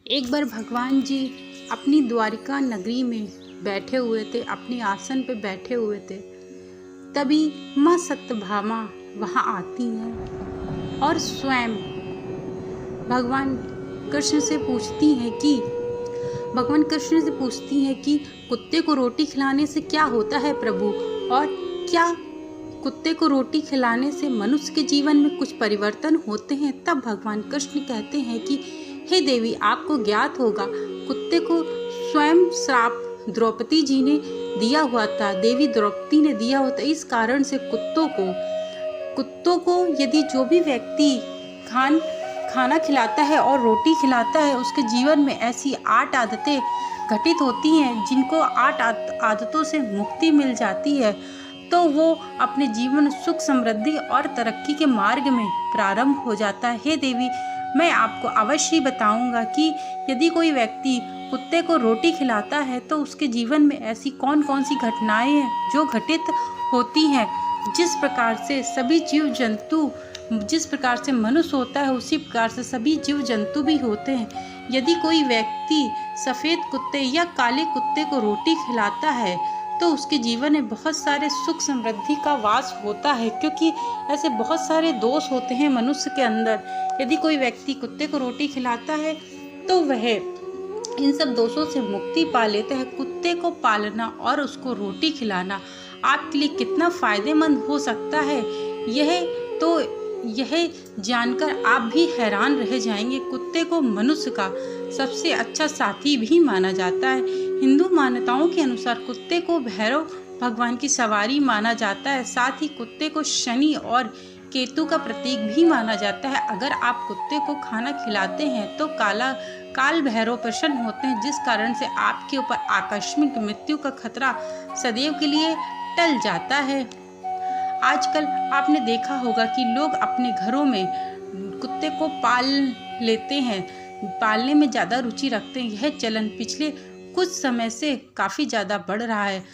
एक बार भगवान जी अपनी द्वारिका नगरी में बैठे हुए थे, अपने आसन पे बैठे हुए थे। तभी माँ सत्यभामा वहाँ आती हैं और स्वयं भगवान कृष्ण से पूछती हैं कि कुत्ते को रोटी खिलाने से क्या होता है प्रभु, और क्या कुत्ते को रोटी खिलाने से मनुष्य के जीवन में कुछ परिवर्तन होते हैं। तब भगवान कृष्ण कहते हैं कि हे देवी, आपको ज्ञात होगा, कुत्ते को स्वयं श्राप द्रौपदी जी ने दिया हुआ था, देवी द्रौपदी ने दिया हुआ था। इस कारण से कुत्तों को यदि जो भी व्यक्ति खाना खिलाता है और रोटी खिलाता है, उसके जीवन में ऐसी 8 आदतें घटित होती हैं जिनको 8 आदतों से मुक्ति मिल जाती है, तो वो अपने जीवन सुख समृद्धि और तरक्की के मार्ग में प्रारंभ हो जाता है। हे देवी, मैं आपको अवश्य बताऊंगा कि यदि कोई व्यक्ति कुत्ते को रोटी खिलाता है तो उसके जीवन में ऐसी कौन कौन सी घटनाएं हैं जो घटित होती हैं। जिस प्रकार से सभी जीव जंतु, जिस प्रकार से मनुष्य होता है, उसी प्रकार से सभी जीव जंतु भी होते हैं। यदि कोई व्यक्ति सफ़ेद कुत्ते या काले कुत्ते को रोटी खिलाता है तो उसके जीवन में बहुत सारे सुख समृद्धि का वास होता है, क्योंकि ऐसे बहुत सारे दोष होते हैं मनुष्य के अंदर। यदि कोई व्यक्ति कुत्ते को रोटी खिलाता है तो वह इन सब दोषों से मुक्ति पा लेता है। कुत्ते को पालना और उसको रोटी खिलाना आपके लिए कितना फ़ायदेमंद हो सकता है, यह जानकर आप भी हैरान रह जाएंगे। कुत्ते को मनुष्य का सबसे अच्छा साथी भी माना जाता है। हिंदू मान्यताओं के अनुसार कुत्ते को भैरव भगवान की सवारी माना जाता है। साथ ही कुत्ते को शनि और केतु का प्रतीक भी माना जाता है। अगर आप कुत्ते को खाना खिलाते हैं तो काल भैरव प्रसन्न होते हैं, जिस कारण से आपके ऊपर आकस्मिक मृत्यु का खतरा सदैव के लिए टल जाता है। आजकल आपने देखा होगा कि लोग अपने घरों में कुत्ते को पाल लेते हैं, पालने में ज़्यादा रुचि रखते हैं। यह चलन पिछले कुछ समय से काफ़ी ज़्यादा बढ़ रहा है।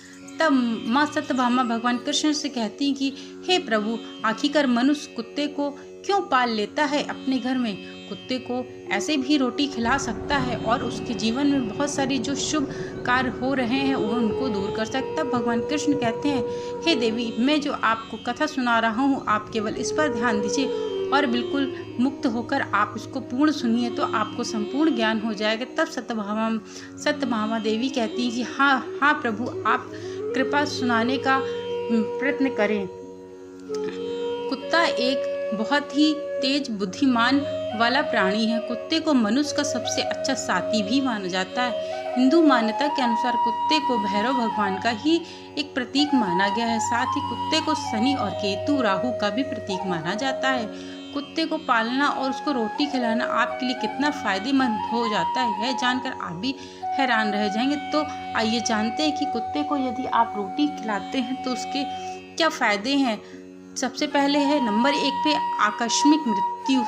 तब माँ सत्यभामा भगवान कृष्ण से कहती कि हे प्रभु, आखिरकार मनुष्य कुत्ते को क्यों पाल लेता है अपने घर में? कुत्ते को ऐसे भी रोटी खिला सकता है और उसके जीवन में बहुत सारी जो शुभ कार्य हो रहे हैं वो उनको दूर कर सकता। तब भगवान कृष्ण कहते हैं, हे देवी, मैं जो आपको कथा सुना रहा हूँ, आप केवल इस पर ध्यान दीजिए और बिल्कुल मुक्त होकर आप इसको पूर्ण सुनिए तो आपको संपूर्ण ज्ञान हो जाएगा। तब सत्यभामा देवी कहती है कि हाँ प्रभु, आप कृपा सुनाने का प्रयत्न करें। कुत्ता एक बहुत ही तेज बुद्धिमान वाला प्राणी है। कुत्ते को मनुष्य का सबसे अच्छा साथी भी माना जाता है। हिंदू मान्यता के अनुसार कुत्ते को भैरव भगवान का ही एक प्रतीक माना गया है। साथ ही कुत्ते को शनि और केतु राहु का भी प्रतीक माना जाता है। कुत्ते को पालना और उसको रोटी खिलाना आपके लिए कितना फ़ायदेमंद हो जाता है, यह जानकर आप भी हैरान रह जाएंगे। तो आइए जानते हैं कि कुत्ते को यदि आप रोटी खिलाते हैं तो उसके क्या फ़ायदे हैं। सबसे पहले है नंबर 1 पे आकस्मिक मृत्यु।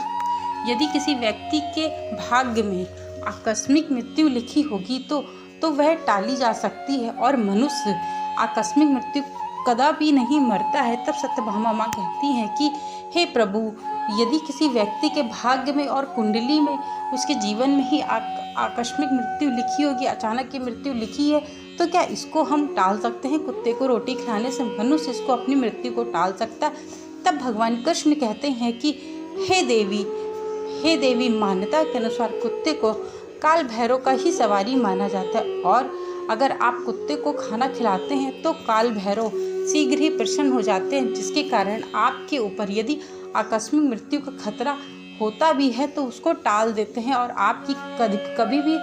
यदि किसी व्यक्ति के भाग्य में आकस्मिक मृत्यु लिखी होगी तो वह टाली जा सकती है और मनुष्य आकस्मिक मृत्यु कदापि नहीं मरता है। तब सत्यभामा माँ कहती हैं कि हे प्रभु, यदि किसी व्यक्ति के भाग्य में और कुंडली में उसके जीवन में ही आकस्मिक मृत्यु लिखी होगी, अचानक की मृत्यु लिखी है, तो क्या इसको हम टाल सकते हैं? कुत्ते को रोटी खिलाने से मनुष्य इसको अपनी मृत्यु को टाल सकता है। तब भगवान कृष्ण कहते हैं कि हे देवी, मान्यता के अनुसार कुत्ते को काल भैरव का ही सवारी माना जाता है, और अगर आप कुत्ते को खाना खिलाते हैं तो काल भैरव शीघ्र ही प्रसन्न हो जाते हैं, जिसके कारण आपके ऊपर यदि आकस्मिक मृत्यु का खतरा होता भी है तो उसको टाल देते हैं और आपकी कभी भी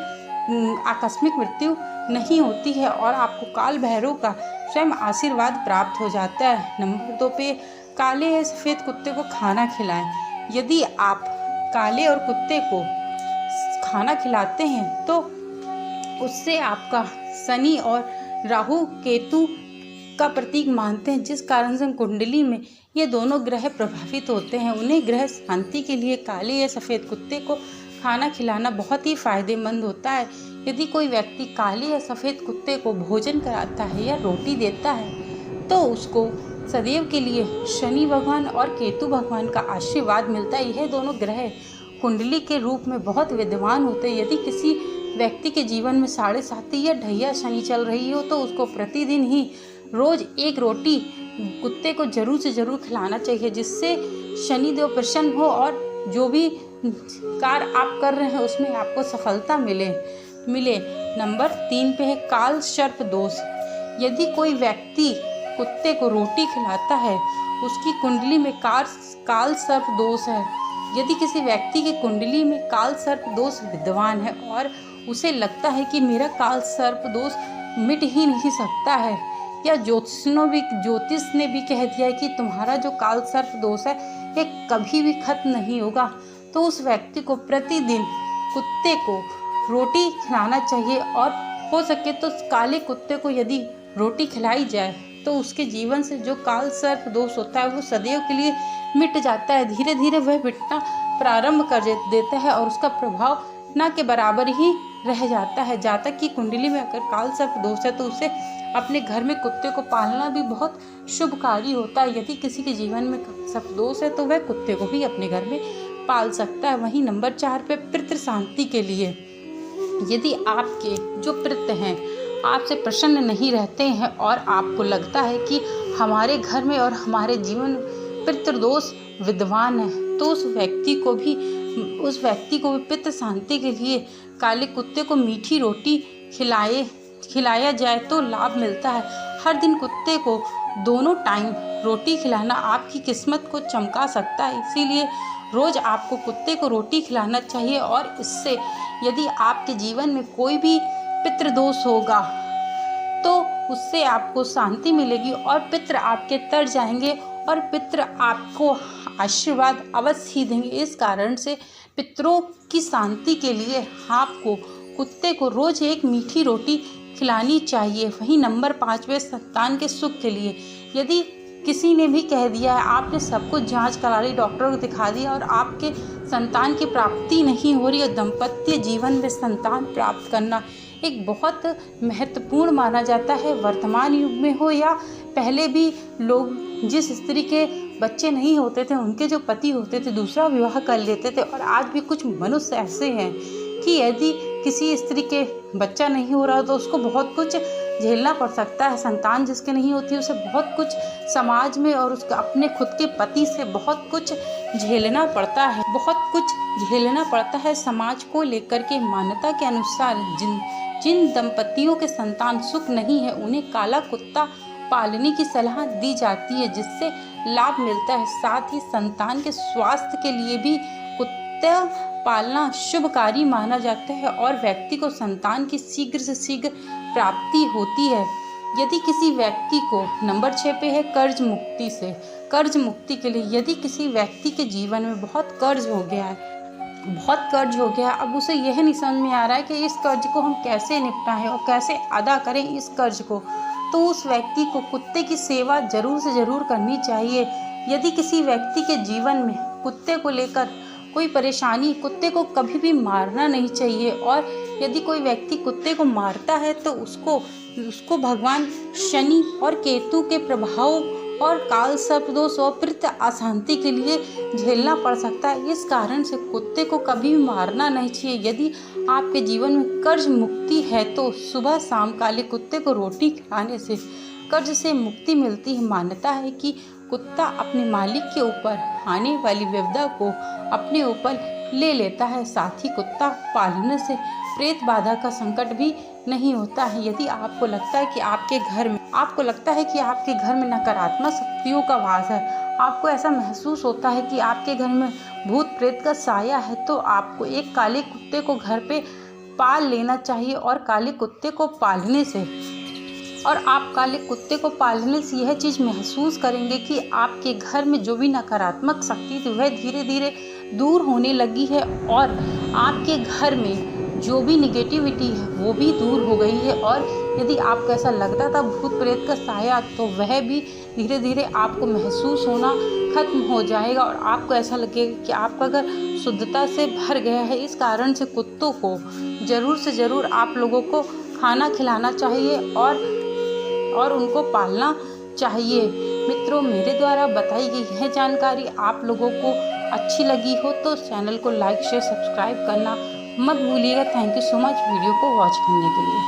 आकस्मिक मृत्यु नहीं होती है और आपको काल भैरव का स्वयं आशीर्वाद प्राप्त हो जाता है। नंबर 2 पे काले या सफ़ेद कुत्ते को खाना खिलाएं। यदि आप काले और कुत्ते को खाना खिलाते हैं तो उससे आपका शनि और राहु केतु का प्रतीक मानते हैं, जिस कारण से कुंडली में ये दोनों ग्रह प्रभावित होते हैं। उन्हें ग्रह शांति के लिए काले या सफ़ेद कुत्ते को खाना खिलाना बहुत ही फ़ायदेमंद होता है। यदि कोई व्यक्ति काले या सफ़ेद कुत्ते को भोजन कराता है या रोटी देता है तो उसको सदैव के लिए शनि भगवान और केतु भगवान का आशीर्वाद मिलता है। यह दोनों ग्रह कुंडली के रूप में बहुत विद्वान होते हैं। यदि किसी व्यक्ति के जीवन में 7.5 या ढैया शनि चल रही हो तो उसको प्रतिदिन ही रोज एक रोटी कुत्ते को जरूर से जरूर खिलाना चाहिए, जिससे शनिदेव प्रसन्न हो और जो भी कार्य आप कर रहे हैं उसमें आपको सफलता मिले। नंबर 3 पे है काल सर्प दोष। यदि कोई व्यक्ति कुत्ते को रोटी खिलाता है, उसकी कुंडली में काल सर्प दोष है। यदि किसी व्यक्ति की कुंडली में काल सर्प दोष विद्यमान है और उसे लगता है कि मेरा काल सर्प दोष मिट ही नहीं सकता है, या ज्योतिष ने भी कह दिया है कि तुम्हारा जो काल सर्प दोष है ये कभी भी खत्म नहीं होगा, तो उस व्यक्ति को प्रतिदिन कुत्ते को रोटी खिलाना चाहिए। और हो सके तो काले कुत्ते को यदि रोटी खिलाई जाए तो उसके जीवन से जो काल सर्प दोष होता है वो सदैव के लिए मिट जाता है। धीरे धीरे वह मिटना प्रारंभ कर देता है और उसका प्रभाव ना के बराबर ही रह जाता है। जातक की कुंडली में अगर काल सर्प दोष है तो उसे अपने घर में कुत्ते को पालना भी बहुत शुभकारी होता है। यदि किसी के जीवन में सर्प दोष है तो वह कुत्ते को भी अपने घर में पाल सकता है। वहीं नंबर 4 पे पितृ शांति के लिए, यदि आपके जो पितृ हैं आपसे प्रसन्न नहीं रहते हैं और आपको लगता है कि हमारे घर में और हमारे जीवन में पितृदोष विद्वान है, तो उस व्यक्ति को भी पितृ शांति के लिए काले कुत्ते को मीठी रोटी खिलाया जाए तो लाभ मिलता है। हर दिन कुत्ते को दोनों टाइम रोटी खिलाना आपकी किस्मत को चमका सकता है, इसीलिए रोज आपको कुत्ते को रोटी खिलाना चाहिए। और इससे यदि आपके जीवन में कोई भी पितृदोष होगा तो उससे आपको शांति मिलेगी और पितृ आपके तर जाएंगे और पितृ आपको आशीर्वाद अवश्य ही देंगे। इस कारण से पितरों की शांति के लिए आपको कुत्ते को रोज एक मीठी रोटी खिलानी चाहिए। वहीं नंबर 5 पे संतान के सुख के लिए, यदि किसी ने भी कह दिया है, आपने सब कुछ जांच करा ली, डॉक्टर को दिखा दिया और आपके संतान की प्राप्ति नहीं हो रही है, दाम्पत्य जीवन में संतान प्राप्त करना एक बहुत महत्वपूर्ण माना जाता है। वर्तमान युग में हो या पहले भी लोग जिस स्त्री के बच्चे नहीं होते थे उनके जो पति होते थे दूसरा विवाह कर लेते थे, और आज भी कुछ मनुष्य ऐसे हैं कि यदि किसी स्त्री के बच्चा नहीं हो रहा तो उसको बहुत कुछ झेलना पड़ सकता है। संतान जिसके नहीं होती उसे बहुत कुछ समाज में और उसका अपने खुद के पति से बहुत कुछ झेलना पड़ता है। समाज को लेकर के मान्यता के अनुसार जिन दंपतियों के संतान सुख नहीं है उन्हें काला कुत्ता पालने की सलाह दी जाती है, जिससे लाभ मिलता है। साथ ही संतान के स्वास्थ्य के लिए भी कुत्ता पालना शुभकारी माना जाता है और व्यक्ति को संतान की शीघ्र से शीघ्र प्राप्ति होती है। यदि किसी व्यक्ति को नंबर 6 पे है कर्ज मुक्ति के लिए, यदि किसी व्यक्ति के जीवन में बहुत कर्ज हो गया है, अब उसे यह नहीं समझ में आ रहा है कि इस कर्ज को हम कैसे निपटाएं और कैसे अदा करें इस कर्ज को, तो उस व्यक्ति को कुत्ते की सेवा जरूर से जरूर करनी चाहिए। यदि किसी व्यक्ति के जीवन में कुत्ते को लेकर कोई परेशानी, कुत्ते को कभी भी मारना नहीं चाहिए, और यदि कोई व्यक्ति कुत्ते को मारता है तो उसको भगवान शनि और केतु के प्रभाव और काल सर्पदोष और पितृ अशांति के लिए झेलना पड़ सकता है। इस कारण से कुत्ते को कभी भी मारना नहीं चाहिए। यदि आपके जीवन में कर्ज मुक्ति है तो सुबह शाम काले कुत्ते को रोटी खिलाने से कर्ज से मुक्ति मिलती है। मान्यता है कि कुत्ता अपने मालिक के ऊपर आने वाली विपदा को अपने ऊपर ले लेता है। साथ ही कुत्ता पालने से प्रेत बाधा का संकट भी नहीं होता है। यदि आपको लगता है कि आपके घर में नकारात्मक शक्तियों का वास है, आपको ऐसा महसूस होता है कि आपके घर में भूत प्रेत का साया है, तो आपको एक काले कुत्ते को घर पे पाल लेना चाहिए। और काले कुत्ते को पालने से यह चीज़ महसूस करेंगे कि आपके घर में जो भी नकारात्मक शक्ति थी वह धीरे धीरे दूर होने लगी है और आपके घर में जो भी निगेटिविटी है वो भी दूर हो गई है। और यदि आपको ऐसा लगता था भूत प्रेत का साया, तो वह भी धीरे धीरे आपको महसूस होना खत्म हो जाएगा और आपको ऐसा लगेगा कि आपका घर शुद्धता से भर गया है। इस कारण से कुत्तों को ज़रूर से ज़रूर आप लोगों को खाना खिलाना चाहिए और उनको पालना चाहिए। मित्रों, मेरे द्वारा बताई गई यह जानकारी आप लोगों को अच्छी लगी हो तो चैनल को लाइक शेयर सब्सक्राइब करना मत भूलिएगा। Thank you so much video को वॉच करने के लिए।